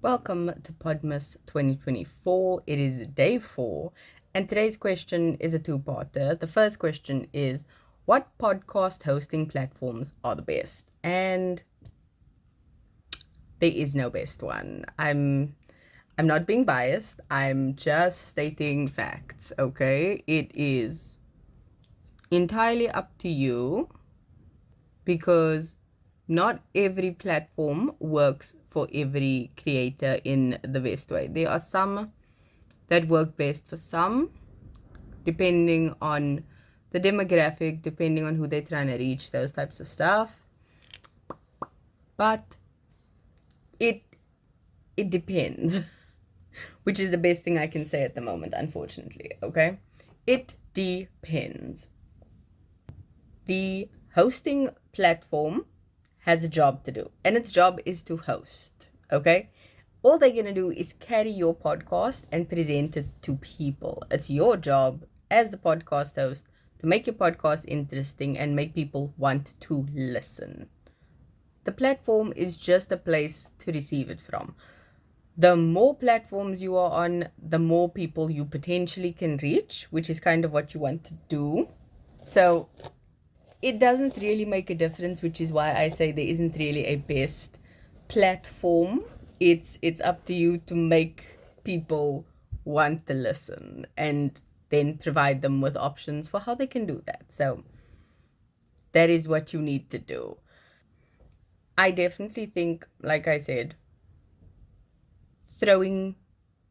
Welcome to Podmas 2024. It is day 4, and today's question is a two-parter. The first question is, what podcast hosting platforms are the best? And there is no best one. I'm not being biased. I'm just stating facts, okay? It is entirely up to you because not every platform works for every creator in the best way. There are some that work best for some, depending on the demographic, depending on who they're trying to reach, those types of stuff. But it depends, which is the best thing I can say at the moment, unfortunately, okay? It depends. The hosting platform has a job to do, and its job is to host, okay? All they're going to do is carry your podcast and present it to people. It's your job as the podcast host to make your podcast interesting and make people want to listen. The platform is just a place to receive it from. The more platforms you are on, the more people you potentially can reach, which is kind of what you want to do. So it doesn't really make a difference, which is why I say there isn't really a best platform. It's up to you to make people want to listen and then provide them with options for how they can do that. So that is what you need to do. I definitely think, like I said, throwing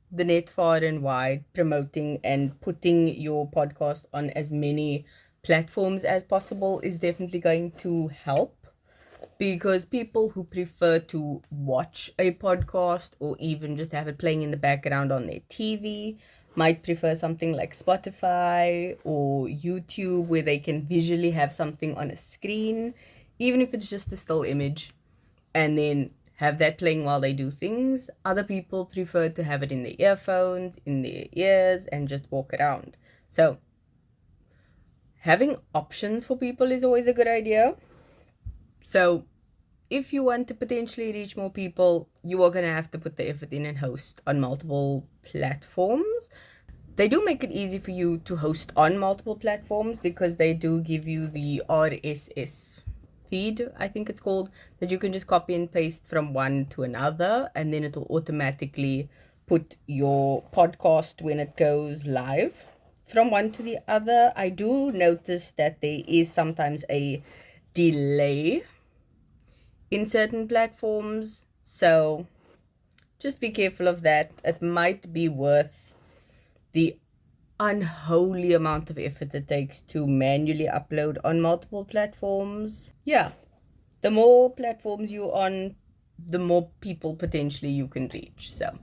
the net far and wide, promoting and putting your podcast on as many platforms as possible is definitely going to help, because people who prefer to watch a podcast or even just have it playing in the background on their TV might prefer something like Spotify or YouTube, where they can visually have something on a screen, even if it's just a still image, and then have that playing while they do things. Other people prefer to have it in their earphones, in their ears, and just walk around. So having options for people is always a good idea. So if you want to potentially reach more people, you are going to have to put the effort in and host on multiple platforms. They do make it easy for you to host on multiple platforms because they do give you the RSS feed, I think it's called, that you can just copy and paste from one to another, and then it'll automatically put your podcast when it goes live from one to the other. I do notice that there is sometimes a delay in certain platforms, so just be careful of that. It might be worth the unholy amount of effort it takes to manually upload on multiple platforms. Yeah, the more platforms you're on, the more people potentially you can reach. So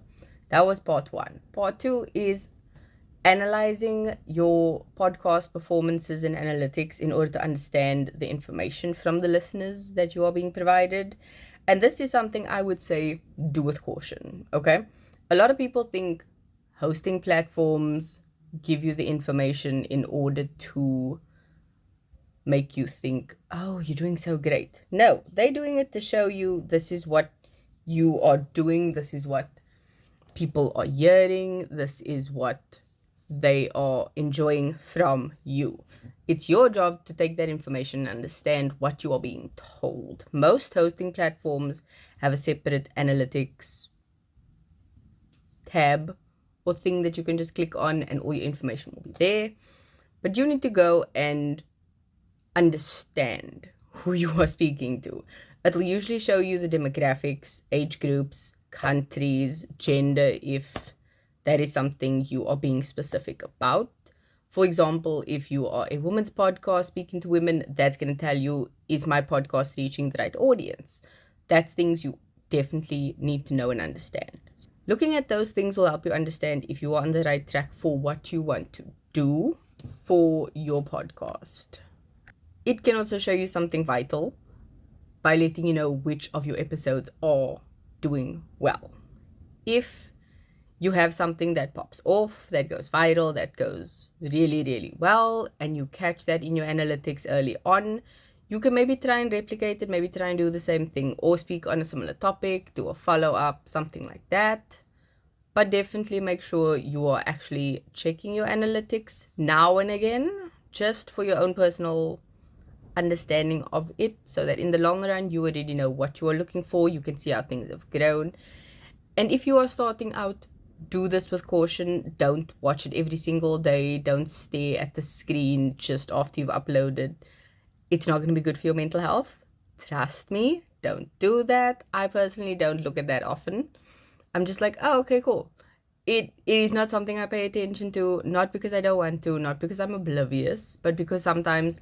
that was part 1. Part 2 is analyzing your podcast performances and analytics in order to understand the information from the listeners that you are being provided. And this is something I would say do with caution, okay? A lot of people think hosting platforms give you the information in order to make you think, oh, you're doing so great. No, they're doing it to show you this is what you are doing, this is what people are hearing, this is what they are enjoying from you. It's your job to take that information and understand what you are being told. Most hosting platforms have a separate analytics tab or thing that you can just click on and all your information will be there. But you need to go and understand who you are speaking to. It'll usually show you the demographics, age groups, countries, gender, if that is something you are being specific about. For example, if you are a women's podcast speaking to women, that's going to tell you, is my podcast reaching the right audience? That's things you definitely need to know and understand. Looking at those things will help you understand if you are on the right track for what you want to do for your podcast. It can also show you something vital by letting you know which of your episodes are doing well. If you have something that pops off, that goes viral, that goes really, really well, and you catch that in your analytics early on, you can maybe try and replicate it, maybe try and do the same thing, or speak on a similar topic, do a follow-up, something like that. But definitely make sure you are actually checking your analytics now and again, just for your own personal understanding of it, so that in the long run you already know what you are looking for. You can see how things have grown. And if you are starting out, do this with caution. Don't watch it every single day. Don't stare at the screen just after you've uploaded. It's not going to be good for your mental health. Trust me, don't do that. I personally don't look at that often. I'm just like, oh, okay, cool. It is not something I pay attention to, not because I don't want to, not because I'm oblivious, but because sometimes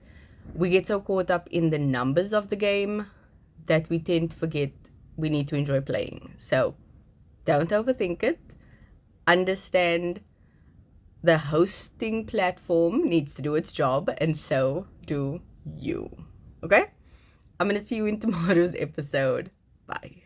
we get so caught up in the numbers of the game that we tend to forget we need to enjoy playing. So don't overthink it. Understand the hosting platform needs to do its job, and so do you. Okay? I'm going to see you in tomorrow's episode. Bye.